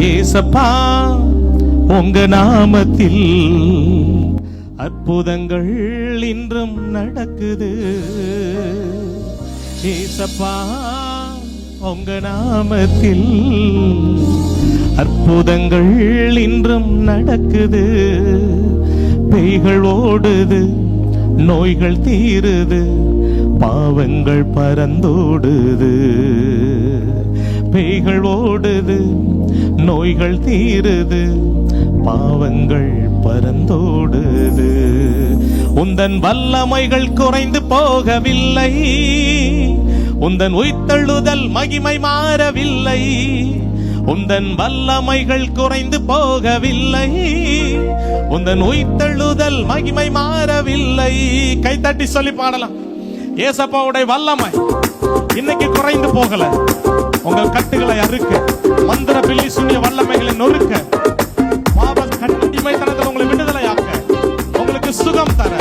ஏசப்பா உங்க நாமத்தில் அற்புதங்கள் இன்றும் நடக்குது. ஏசப்பா உங்க நாமத்தில் அற்புதங்கள் இன்றும் நடக்குது. பேய்கள் ஓடுது, நோய்கள் தீருது, பாவங்கள் பறந்தோடுது. பேய்கள் ஓடுது, நோய்கள் தீருது, பாவங்கள் பறந்தோடுது. உந்தன் வல்லமைகள் குறைந்து போகவில்லை, உந்தன் உயிர்த்தெழுதல் மகிமை மாறவில்லை. உந்தன் வல்லமைகள் குறைந்து போகவில்லை, உந்தன் உயிர்த்தெழுதல் மகிமை மாறவில்லை. கைத்தட்டி சொல்லி பாடலாம். ஏசப்பாவுடைய வல்லமை இன்னைக்கு குறைந்து போகல. உங்கள் கட்டுகளை அறுக்க, மந்திர பில்லி சூனிய வல்லமைகளை நொறுக்க, பாவ கடிமைத்தனத்தில் உங்களை விடுதலையாக்க, உங்களுக்கு சுகம் தர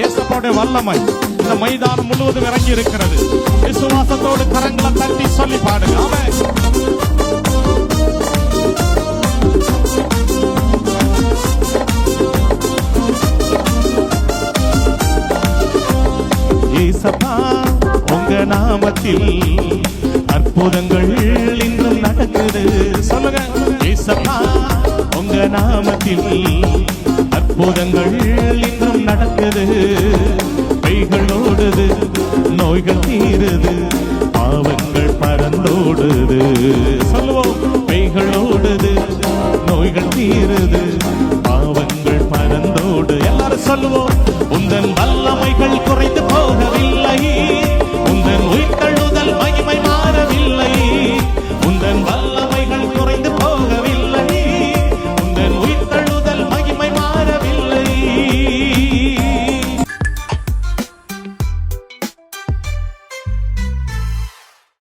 ஏசப்பாவுடைய வல்லமை இந்த மைதானம் முழுவதும் இறங்கி இருக்கிறது. விசுவாசத்தோடு கரங்களை தட்டி சொல்லி பாடுங்க. ஆமென். ஏசப்பா உங்க நாமத்தில் அற்புதங்கள் இன்றும் நடக்குது. சொல்லுங்க. ஏசப்பா உங்க நாமத்தில் அற்புதங்கள் இன்றும் நடக்குது. பேய்கள் ஓடுது, நோய்கள் தீருது, பாவங்கள் பறந்தோடுது.